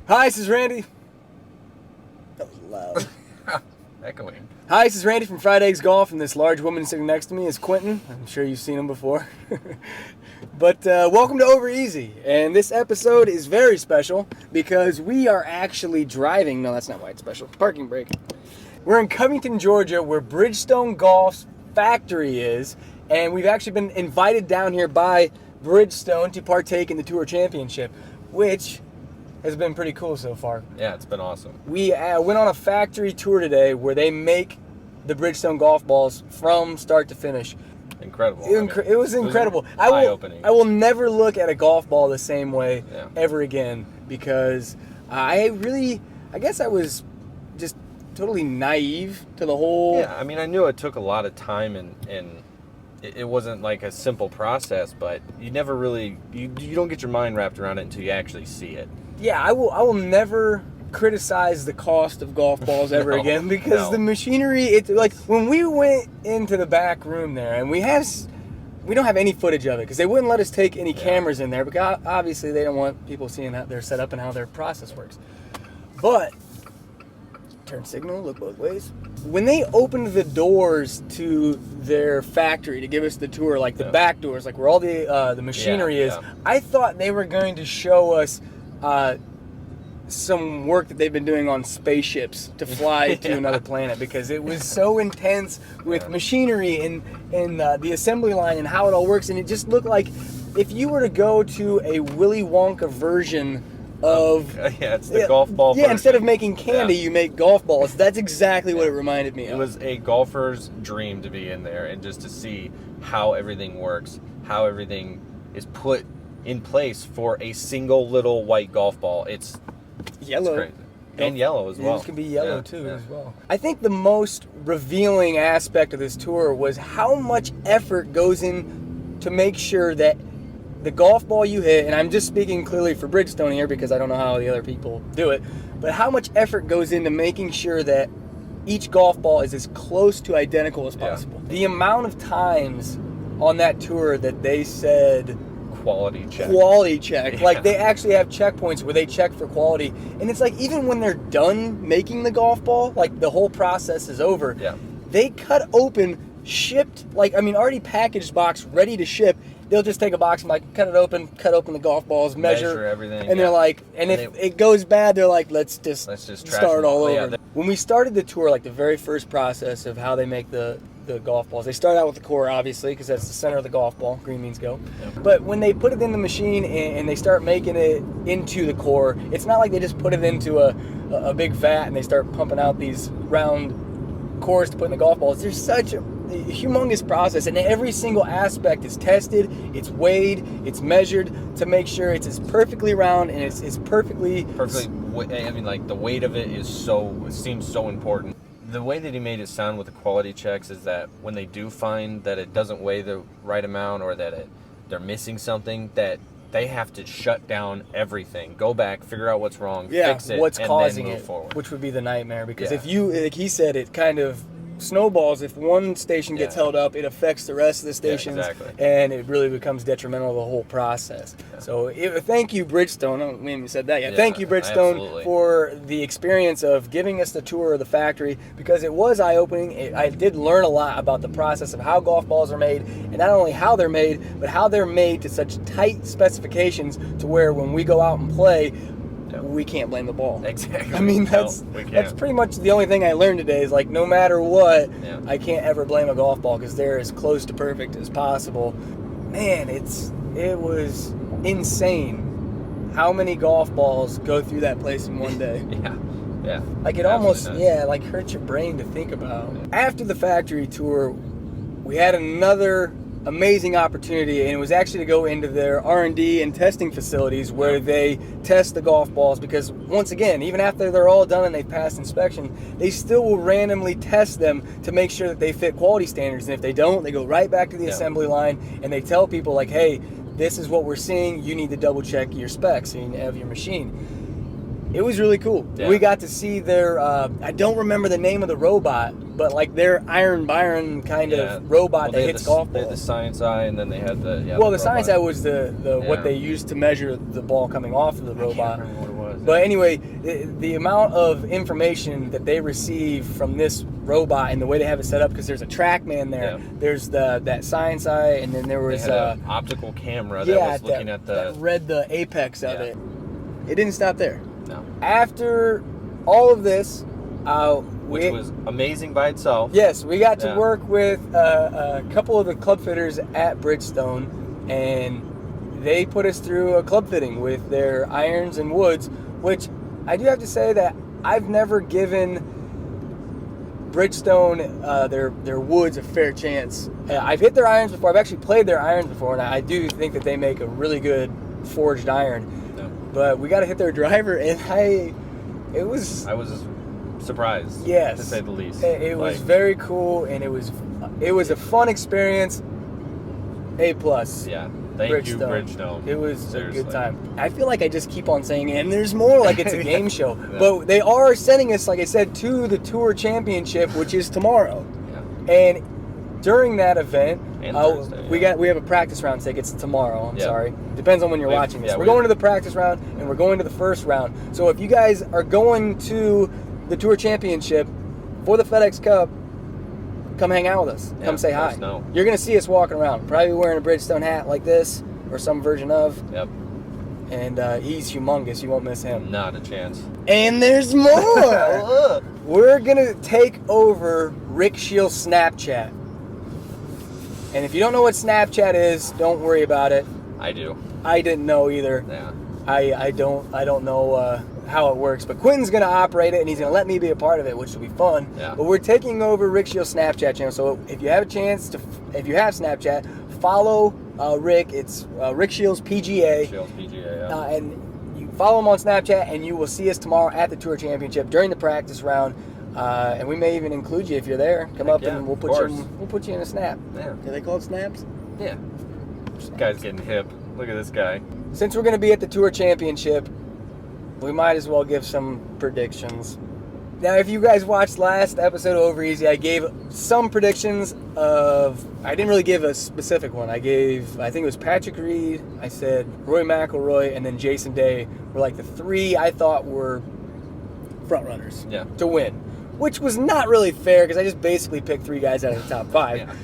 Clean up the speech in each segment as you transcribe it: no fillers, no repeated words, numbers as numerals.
Hi, this is Randy. That was loud. Echoing. Hi, this is Randy from Fried Eggs Golf, and this large woman sitting next to me is Quentin. I'm sure you've seen him before. But welcome to Over Easy, and this episode is very special because we are actually driving. No, that's not why it's special. Parking brake. We're in Covington, Georgia, where Bridgestone Golf's factory is, and we've actually been invited down here by Bridgestone to partake in the Tour Championship, which has been pretty cool so far. Yeah, it's been awesome. We went on a factory tour today where they make the Bridgestone golf balls from start to finish. Incredible. It was incredible. Eye-opening. I will never look at a golf ball the same way Yeah. ever again because I guess I was just totally naive to the whole... Yeah, I mean, I knew it took a lot of time and it wasn't like a simple process, but you never really, you don't get your mind wrapped around it until you actually see it. Yeah, I will never criticize the cost of golf balls ever again because the machinery, it's like when we went into the back room there, and we don't have any footage of it because they wouldn't let us take any cameras in there because obviously they don't want people seeing how they're set up and how their process works. But turn signal, look both ways. When they opened the doors to their factory to give us the tour, like the back doors, like where all the machinery is, I thought they were going to show us some work that they've been doing on spaceships to fly to another planet because it was so intense with machinery and the assembly line and how it all works, and it just looked like if you were to go to a Willy Wonka version of it's the golf ball version. Instead of making candy you make golf balls. That's exactly what it reminded me of. It was a golfer's dream to be in there and just to see how everything works, how everything is put in place for a single little white golf ball. It's yellow. It's crazy. And yellow as well. It can be yellow too as well. I think the most revealing aspect of this tour was how much effort goes in to make sure that the golf ball you hit, and I'm just speaking clearly for Bridgestone here because I don't know how the other people do it, but how much effort goes into making sure that each golf ball is as close to identical as possible. The amount of times on that tour that they said quality check. Yeah. Like they actually have checkpoints where they check for quality, and it's like even when they're done making the golf ball, like the whole process is over, they cut open, shipped, already packaged box ready to ship. They'll just take a box and cut open the golf balls, measure everything, and they're like, and if it goes bad, they're like, let's just start all over. When we started the tour, like the very first process of how they make the golf balls, they start out with the core, obviously, because that's the center of the golf ball. Green means go. But when they put it in the machine and they start making it into the core, it's not like they just put it into a big vat and they start pumping out these round cores to put in the golf balls. There's such a humongous process, and every single aspect is tested, it's weighed, it's measured to make sure it's as perfectly round and it's perfectly. I mean, like the weight of it seems so important. The way that he made it sound with the quality checks is that when they do find that it doesn't weigh the right amount or that they're missing something, that they have to shut down everything, go back, figure out what's wrong, fix it, what's and causing then move it, forward. which would be the nightmare because if you, like he said, it kind of snowballs. If one station gets held up, it affects the rest of the stations, and it really becomes detrimental to the whole process. So thank you, Bridgestone. We haven't even said that yet. Thank you, Bridgestone, for the experience of giving us the tour of the factory because it was eye-opening. I did learn a lot about the process of how golf balls are made, and not only how they're made, but how they're made to such tight specifications to where when we go out and play, we can't blame the ball. Exactly. I mean, that's pretty much the only thing I learned today is like no matter what, I can't ever blame a golf ball because they're as close to perfect as possible. Man, it was insane how many golf balls go through that place in one day. Yeah. Like it almost like hurts your brain to think about. After the factory tour, we had another amazing opportunity, and it was actually to go into their R&D and testing facilities where they test the golf balls because once again, even after they're all done and they've passed inspection, they still will randomly test them to make sure that they fit quality standards, and if they don't, they go right back to the assembly line and they tell people like, hey, this is what we're seeing, you need to double check your specs of your machine. It was really cool. We got to see their, I don't remember the name of the robot, but like their Iron Byron kind of robot that hits golf balls. They had the Science Eye, and then they had the the Science Eye was the what they used to measure the ball coming off of the robot. I can't remember what it was. But anyway, the amount of information that they receive from this robot and the way they have it set up, because there's a TrackMan there, there's that science eye, and then there was an optical camera that was looking at that read the apex of it. It didn't stop there. No. After all of this, which was amazing by itself. Yes, we got to work with a couple of the club fitters at Bridgestone, and they put us through a club fitting with their irons and woods, which I do have to say that I've never given Bridgestone their woods a fair chance. I've hit their irons before. I've actually played their irons before, and I do think that they make a really good forged iron. Yeah. But we got to hit their driver, and I was surprised. Yes, to say the least. It was very cool, and it was a fun experience. A+. Yeah. Thank you, Bridgestone. It was a good time. I feel like I just keep on saying, and there's more, like it's a game show. But they are sending us, like I said, to the Tour Championship, which is tomorrow. Yeah. And during that event, we have a practice round tickets tomorrow. I'm sorry. Depends on when you're watching this. We're going to the practice round, and we're going to the first round. So if you guys are going to the Tour Championship for the FedEx Cup, come hang out with us. Come say hi. You're going to see us walking around. Probably wearing a Bridgestone hat like this or some version of. Yep. And he's humongous. You won't miss him. Not a chance. And there's more. We're going to take over Rick Shiel's Snapchat. And if you don't know what Snapchat is, don't worry about it. I do. I didn't know either. Yeah. I don't know how it works, but Quentin's going to operate it, and he's going to let me be a part of it, which will be fun. Yeah. But we're taking over Rick Shiel's Snapchat channel, so if you have a chance to, if you have Snapchat, follow Rick. It's Rick Shiel's PGA. Shiel's PGA, yeah. And you follow him on Snapchat, and you will see us tomorrow at the Tour Championship during the practice round. And we may even include you if you're there. Come up and we'll put you in a snap. Yeah. Do they call it snaps? Yeah. This guy's getting hip. Look at this guy. Since we're going to be at the Tour Championship, we might as well give some predictions. Now, if you guys watched last episode of Over Easy, I gave some predictions of... I didn't really give a specific one. I think it was Patrick Reed, I said Roy McIlroy, and then Jason Day were like the three I thought were front runners to win. Which was not really fair, because I just basically picked three guys out of the top five. Yeah.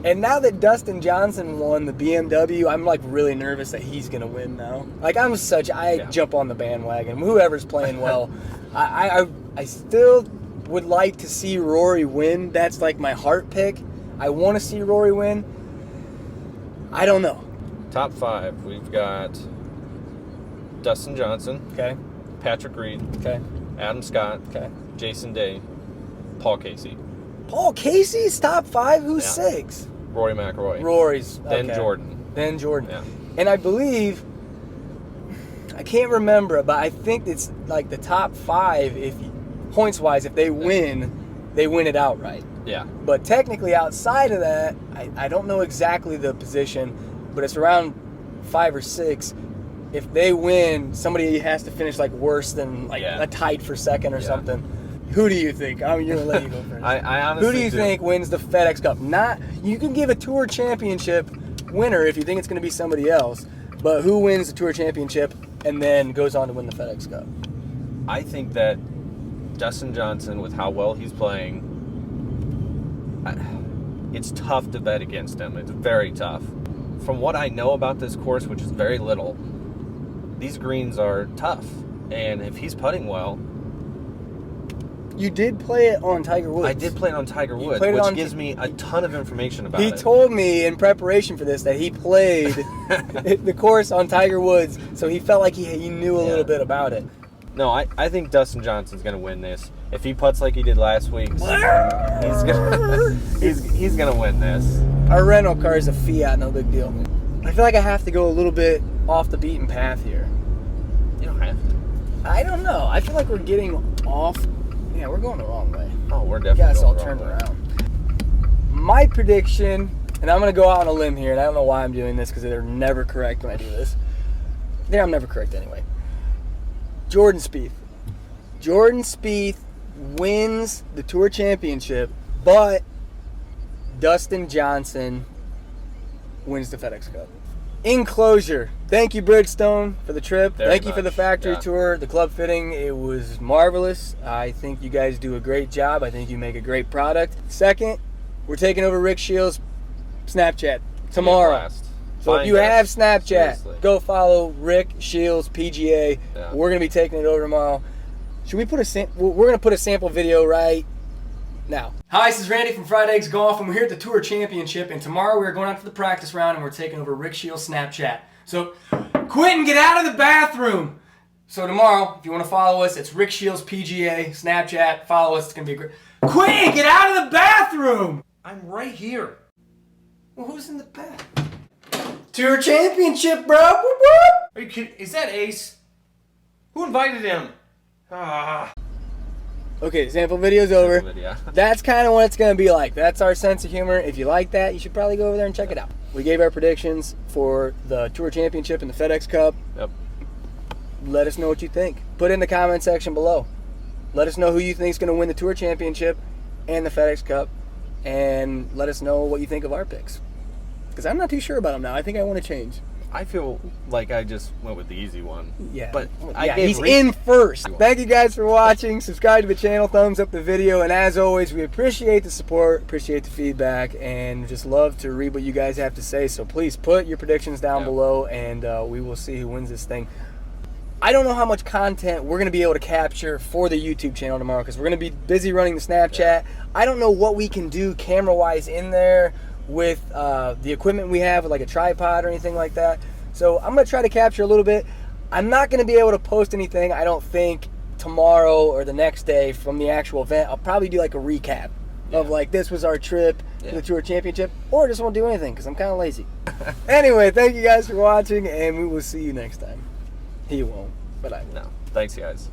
And now that Dustin Johnson won the BMW, I'm like really nervous that he's going to win now. Like I jump on the bandwagon. Whoever's playing well. I still would like to see Rory win. That's like my heart pick. I want to see Rory win. I don't know. Top five. We've got Dustin Johnson. Okay. Patrick Reed. Okay. Adam Scott. Okay. Jason Day. Paul Casey. Paul Casey's top five? Who's six? Rory McIlroy. Rory's. Then Jordan. Then Jordan. Yeah. And I believe, I can't remember, but I think it's like the top five, points-wise, if they win it outright. Yeah. But technically outside of that, I don't know exactly the position, but it's around 5 or 6. If they win, somebody has to finish like worse than like a tied for second or something. Who do you think? I'm going to let you go first. I honestly Who do you think wins the FedEx Cup? You can give a Tour Championship winner if you think it's going to be somebody else, but who wins the Tour Championship and then goes on to win the FedEx Cup? I think that Dustin Johnson, with how well he's playing, it's tough to bet against him. It's very tough. From what I know about this course, which is very little, these greens are tough. And if he's putting well... You did play it on Tiger Woods. I did play it on Tiger Woods, which gives me a ton of information about it. He told me in preparation for this that he played the course on Tiger Woods, so he felt like he knew a little bit about it. No, I think Dustin Johnson's going to win this. If he putts like he did last week, he's gonna win this. Our rental car is a Fiat, no big deal. I feel like I have to go a little bit off the beaten path here. You don't have to. I don't know. I feel like we're getting off... Yeah, we're going the wrong way. Oh, we're definitely going the wrong way. Got us all turned around. My prediction, and I'm going to go out on a limb here, and I don't know why I'm doing this because they're never correct when I do this. I'm never correct anyway. Jordan Spieth. Jordan Spieth wins the Tour Championship, but Dustin Johnson wins the FedEx Cup. In closure, thank you, Bridgestone, for the trip. Very Thank you for the much, factory yeah. tour, the club fitting. It was marvelous. I think you guys do a great job. I think you make a great product. Second, we're taking over Rick Shields' Snapchat tomorrow. Blast. So if Find you have us. Snapchat, Seriously. go follow Rick Shields PGA. Yeah. We're gonna be taking it over tomorrow. Should we put we're gonna put a sample video right now. Hi, this is Randy from Fried Eggs Golf, and we're here at the Tour Championship. And tomorrow we're going out to the practice round, and we're taking over Rick Shields' Snapchat. So, Quentin, get out of the bathroom. So tomorrow, if you want to follow us, it's Rick Shields PGA Snapchat. Follow us. It's gonna be great. Quentin, get out of the bathroom. I'm right here. Well, who's in the bath? Tour Championship, bro. Whoop, whoop. Are you kidding? Is that Ace? Who invited him? Ah. Okay, sample video's over. Video. That's kind of what it's going to be like. That's our sense of humor. If you like that, you should probably go over there and check it out. We gave our predictions for the Tour Championship and the FedEx Cup. Yep. Let us know what you think. Put it in the comment section below. Let us know who you think is going to win the Tour Championship and the FedEx Cup. And let us know what you think of our picks. Because I'm not too sure about them now. I think I want to change. I feel like I just went with the easy one. Yeah. But yeah, he's in first. Thank you guys for watching. Subscribe to the channel. Thumbs up the video. And as always, we appreciate the support, appreciate the feedback, and just love to read what you guys have to say. So please put your predictions down below, and we will see who wins this thing. I don't know how much content we're going to be able to capture for the YouTube channel tomorrow because we're going to be busy running the Snapchat. Yeah. I don't know what we can do camera-wise in there with the equipment we have, with like a tripod or anything like that. So I'm going to try to capture a little bit. I'm not going to be able to post anything, I don't think, tomorrow or the next day from the actual event. I'll probably do like a recap of like, this was our trip to the Tour Championship, or just won't do anything because I'm kind of lazy. Anyway, thank you guys for watching, and we will see you next time. He won't, but I will. No. Thanks, guys.